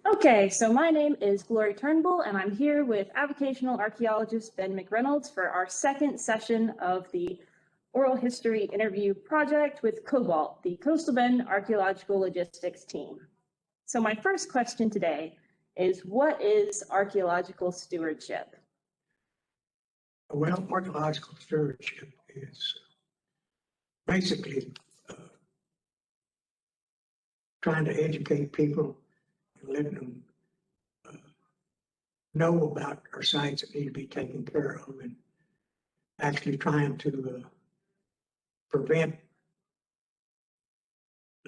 Okay, so my name is Glory Turnbull, and I'm here with avocational archaeologist Ben McReynolds for our second session of the oral history interview project with CoBALT, the Coastal Bend Archaeological Logistics team. So my first question today is, what is archaeological stewardship? Well, archaeological stewardship is basically trying to educate people and letting them know about our sites that need to be taken care of, and actually trying to prevent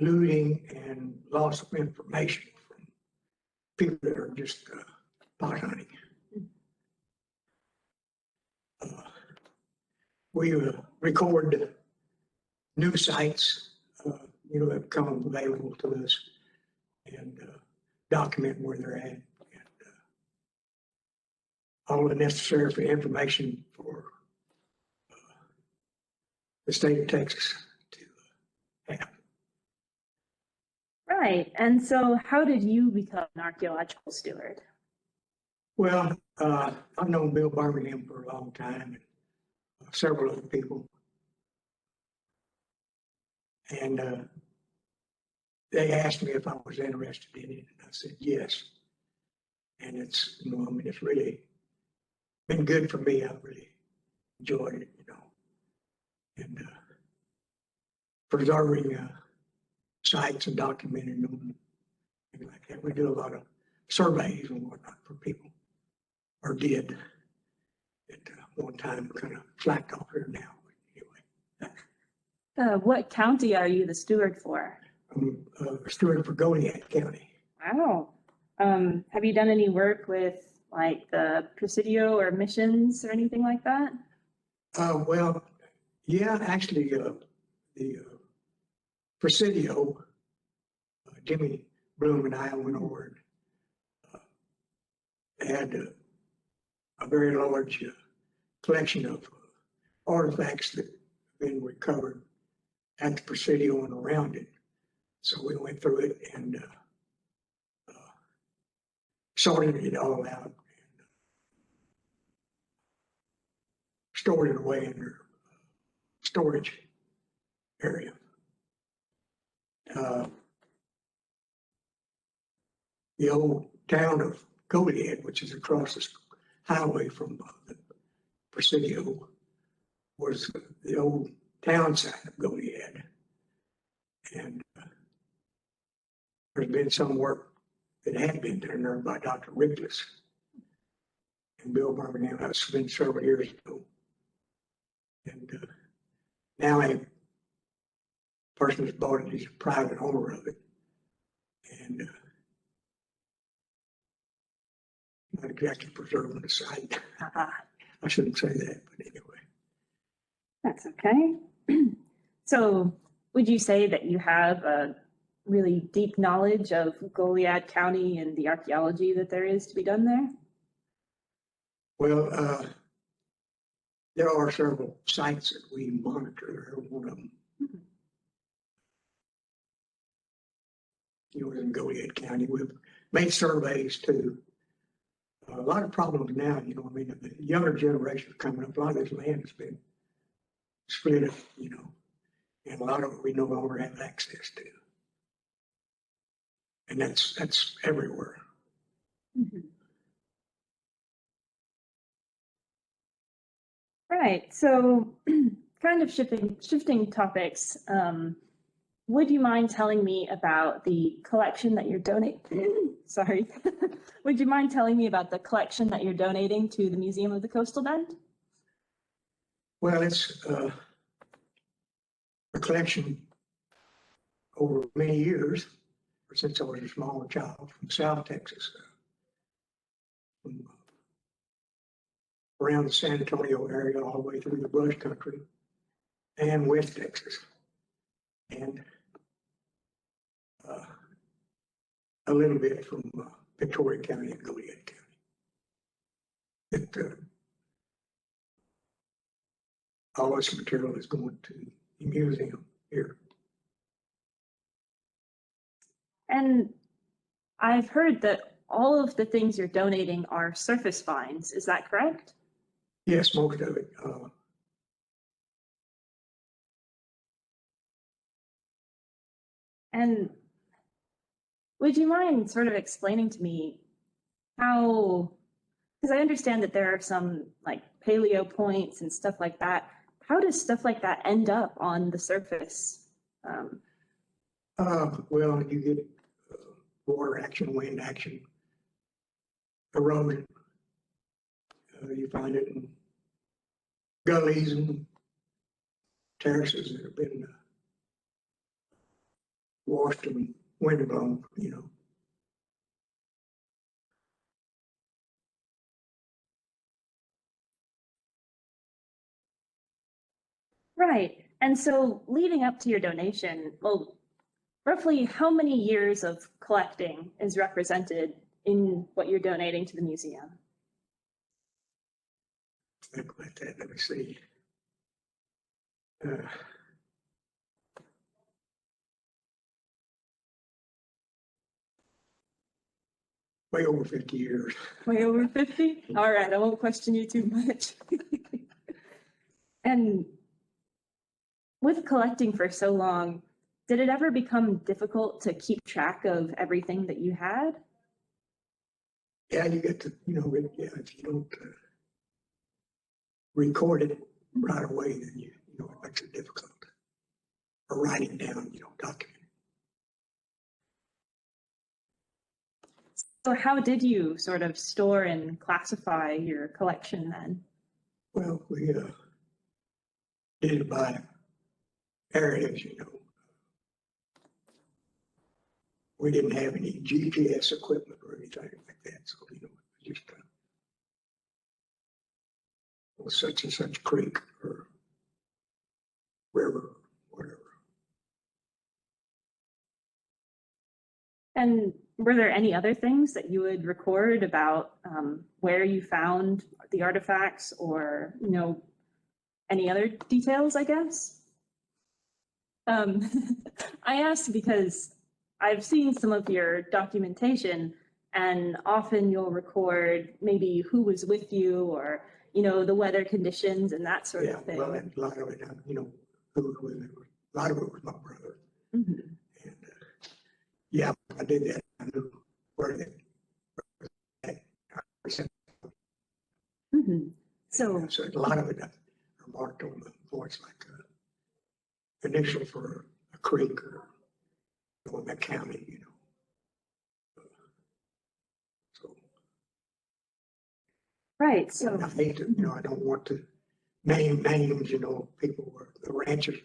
looting and loss of information from people that are just pot hunting. We record new sites, that come available to us, and document where they're at, and all the necessary information for the state of Texas to have. Right, and so how did you become an archaeological steward? Well, I've known Bill Birmingham for a long time, and several other people. And they asked me if I was interested in it, and I said yes. And it's, it's really been good for me. I've really enjoyed it, and preserving sites and documenting them, things like that. We do a lot of surveys and whatnot for people, or did at one time. Kind of slacked off here now, but anyway. What county are you the steward for? I'm a steward for Goliad County. Wow. Have you done any work with like the Presidio or missions or anything like that? Well, yeah, actually, the Presidio, Jimmy Bloom and I went over and had a very large collection of artifacts that have been recovered at the Presidio and around it. So we went through it and sorted it all out and stored it away in their storage area. The old town of Goliad, which is across the highway from the Presidio, was the old town site of Goliad. And there's been some work that had been done there by Dr. Rickles and Bill Birmingham. That's been several years ago. And now a person has bought it, he's a private owner of it. And not exactly preserving the site. I shouldn't say that, but anyway. That's okay. So would you say that you have a really deep knowledge of Goliad County and the archaeology that there is to be done there? Well, there are several sites that we monitor. One of them, in Goliad County. We've made surveys too. A lot of problems now, the younger generation coming up, a lot of this land has been split up, and a lot of it we no longer have access to. And that's everywhere. Mm-hmm. Right. So kind of shifting topics. Would you mind telling me about the collection that you're donating? Sorry. Would you mind telling me about the collection that you're donating to the Museum of the Coastal Bend? Well, it's a collection over many years, since I was a small child, from South Texas, from around the San Antonio area all the way through the brush country and West Texas, and a little bit from Victoria County and Goliad County. All this material is going to the museum here. And I've heard that all of the things you're donating are surface finds. Is that correct? Yes, most of it. And would you mind sort of explaining to me how, because I understand that there are some like paleo points and stuff like that. How does stuff like that end up on the surface? Well, you get water action, wind action, erosion. You find it in gullies and terraces that have been washed and windblown, you know. Right. And so leading up to your donation, well, roughly how many years of collecting is represented in what you're donating to the museum? Think about that. Let me see. Way over 50 years. Way over 50? All right, I won't question you too much. And with collecting for so long, did it ever become difficult to keep track of everything that you had? Yeah, you get to, yeah, if you don't record it right away, then it makes it difficult. Or writing down, document. So how did you sort of store and classify your collection then? Well, we did it by areas, We didn't have any GPS equipment or anything like that, so, just such and such creek or river, whatever. And were there any other things that you would record about where you found the artifacts or, any other details, I guess? I asked because I've seen some of your documentation and often you'll record maybe who was with you or, the weather conditions and that sort of thing. Well, a lot of it, who was with me. A lot of it was my brother. Mm-hmm. And yeah, I did that. I knew where they Mm-hmm. So a lot of it are marked on the boards like initial for a creek or in that county, So right. So I hate to, I don't want to name names, people were the ranchers.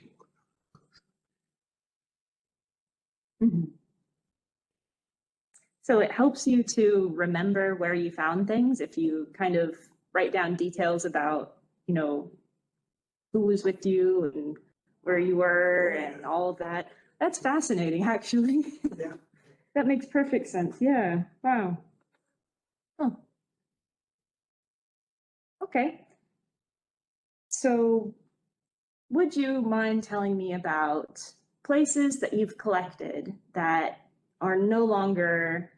mm-hmm. So it helps you to remember where you found things if you kind of write down details about, who was with you and where you were and all of that. That's fascinating, actually. Yeah. That makes perfect sense. Yeah. Wow. Oh. Okay. So would you mind telling me about places that you've collected that are no longer,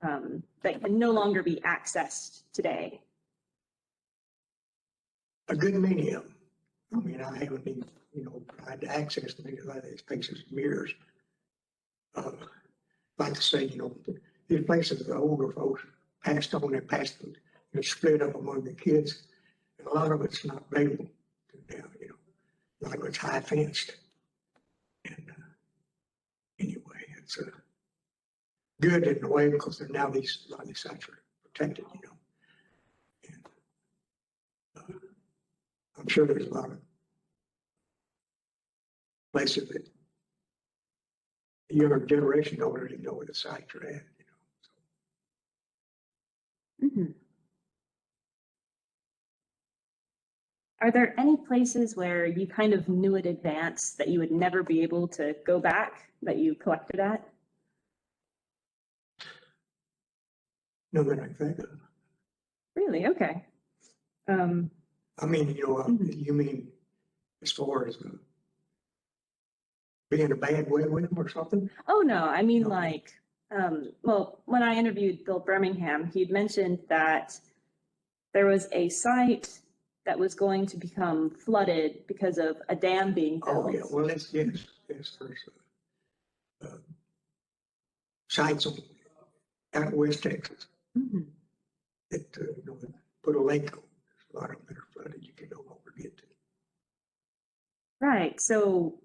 that can no longer be accessed today? A good many of them. I mean, I haven't even, tried to access many of these places in years. Like to say, these places the older folks passed on and passed them, split up among the kids. And a lot of it's not available now, a lot of it's high fenced. And anyway, it's good in a way because they're now a lot of these sites are protected, And I'm sure there's a lot of places that the younger generation don't really know where the sites are at, Mm-hmm. Are there any places where you kind of knew in advance that you would never be able to go back that you collected at? No that I think of. Really? Okay. I mean, you mean as far as being a bad way with them or something? Oh no, I mean No. like Well, when I interviewed Bill Birmingham, he'd mentioned that there was a site that was going to become flooded because of a dam being built. Oh, yeah, well, yes, there's sites out in West Texas Mhm. that, put a lake on. There's a lot of them that are flooded, you can no longer get to. Right. So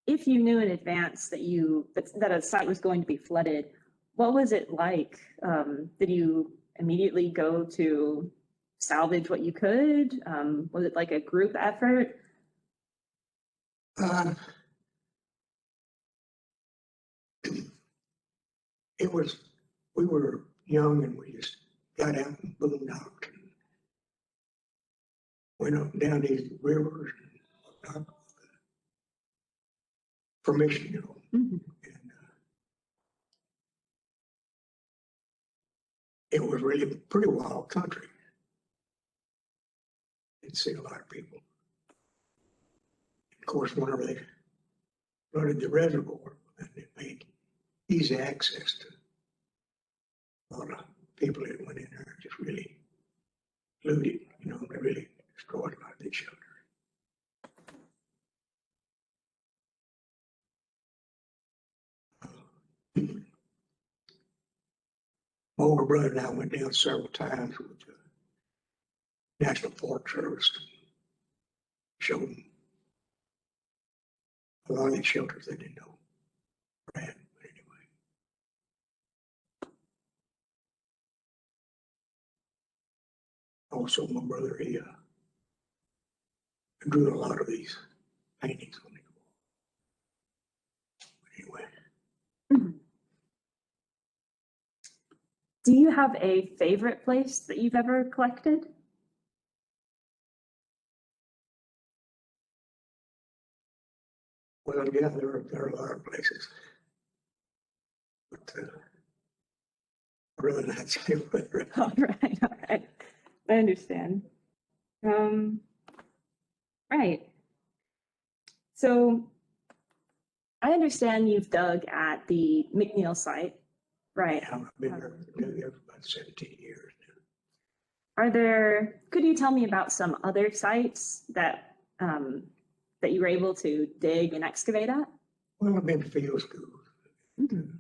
if you knew in advance that a site was going to be flooded, what was it like? Did you immediately go to salvage what you could? Was it like a group effort? Uh, It was, we were young and we just got out and boondocked and went up and down these rivers and whatnot, permission, Mhm. And it was really pretty wild country. Didn't see a lot of people. Of course, whenever they flooded the reservoir, and it made easy access to a lot of people that went in there and just really looted, they really destroyed a lot of these shelters. My older brother and I went down several times with the National Park Service, showed them a lot of these shelters they didn't know were at, but anyway. Also, my brother, he drew a lot of these paintings on the wall. Anyway, Mhm. Do you have a favorite place that you've ever collected? well, yeah, there are a lot of places, but I'd rather not say whether. All right, all right. I understand. Um, right. So I understand you've dug at the McNeil site, right? I've been there for about 17 years now. Could you tell me about some other sites that you were able to dig and excavate at? Well, I've been to field school Mhm.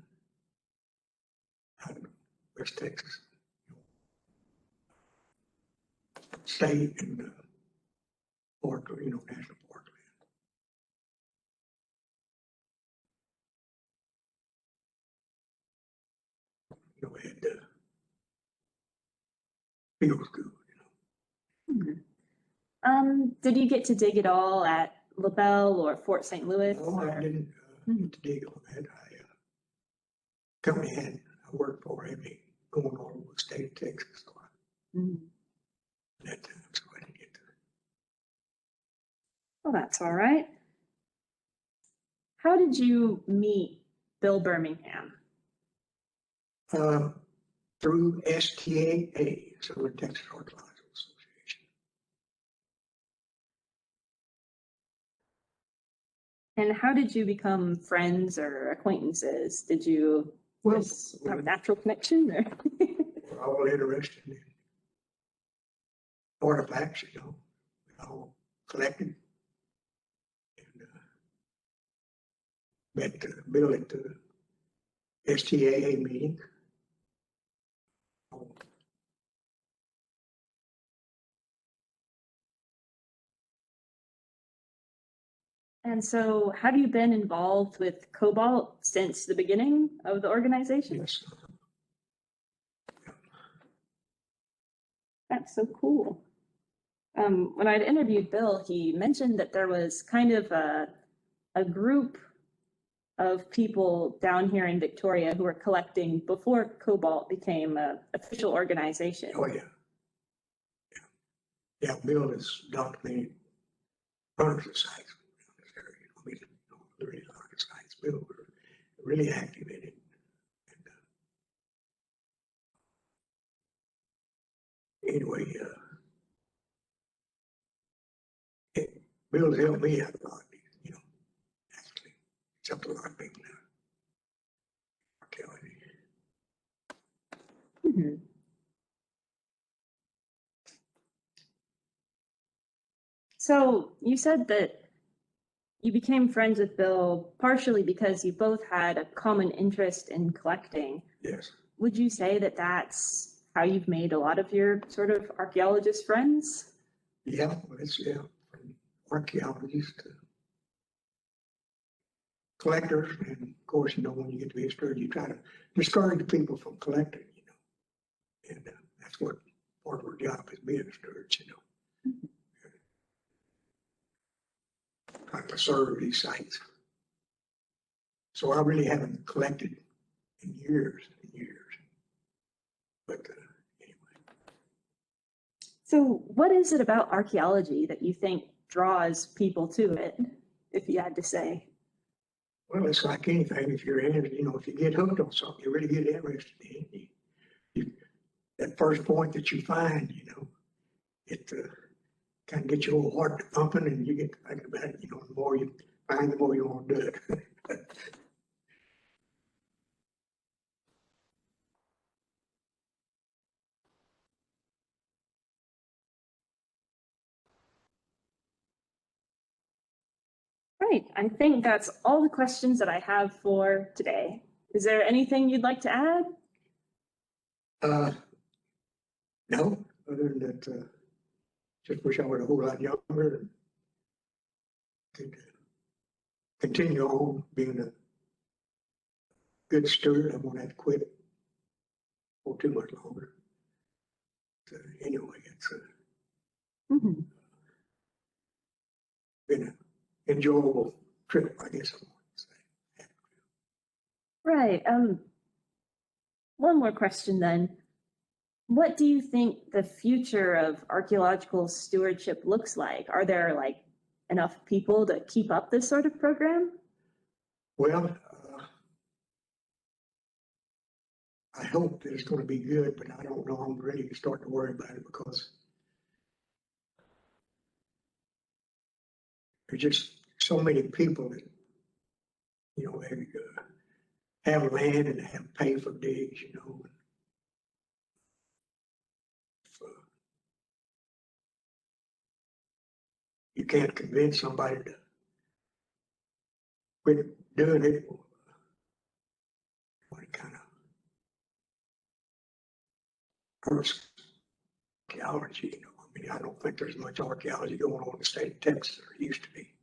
out in West Texas, state and park, national park land. We had field school. Mhm. Did you get to dig it all at LaBelle or Fort St. Louis? No, I didn't get to dig on that. Company I worked for had me going all over the state of Texas a lot Mhm. at that time, so I didn't get to. Well, that's all right. How did you meet Bill Birmingham? Through STAA, Southern Texas Archaeological Association. And how did you become friends or acquaintances? Did you Well, just have a natural connection or? we're all interested in artifacts, we all collected. And met Bill at the STAA meeting. And so have you been involved with CoBALT since the beginning of the organization? Yes. That's so cool. When I'd interviewed Bill, he mentioned that there was kind of a group of people down here in Victoria who were collecting before CoBALT became an official organization. Oh, yeah. Yeah, Bill has documented hundreds of sites in this area. I mean, really a lot of sites. Bill was really active in it. And anyway, Bill's helped me out a lot, actually. It's helped a lot of people now. Archaeology. Mhm. So you said that you became friends with Bill partially because you both had a common interest in collecting. Yes. Would you say that that's how you've made a lot of your sort of archaeologist friends? Yeah, well, it's, yeah, from archaeologists to collectors. And of course, when you get to be a steward, you try to discourage people from collecting, and that's what part of our job is, being a steward, trying to preserve these sites. So I really haven't collected in years and years. But anyway. So what is it about archaeology that you think draws people to it, if you had to say? Well, it's like anything. If you're in, if you get hooked on something, you really get interested in it. That first point that you find, it kind of gets your whole heart pumping, and you get to thinking about it. The more you find, the more you want to do it. Right, I think that's all the questions that I have for today. Is there anything you'd like to add? No, other than that, just wish I were a whole lot younger and could continue on being a good steward. I won't have to quit for too much longer. But, anyway, it's Mhm. been an enjoyable trip, I guess I want to say. Right. One more question then. What do you think the future of archaeological stewardship looks like? Are there enough people to keep up this sort of program? Well, I hope that it's going to be good, but I don't know. I'm ready to start to worry about it because there's just so many people that, have land and have pay for digs, If, you can't convince somebody to quit doing it, what it kind of hurts archaeology, I mean, I don't think there's much archaeology going on in the state of Texas as there used to be.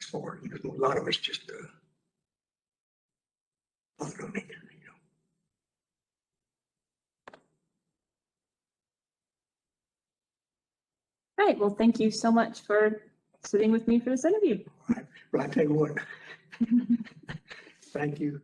As far as, a lot of it's just, I don't know. Right. Well, thank you so much for sitting with me for this interview. Right. But I tell you what, thank you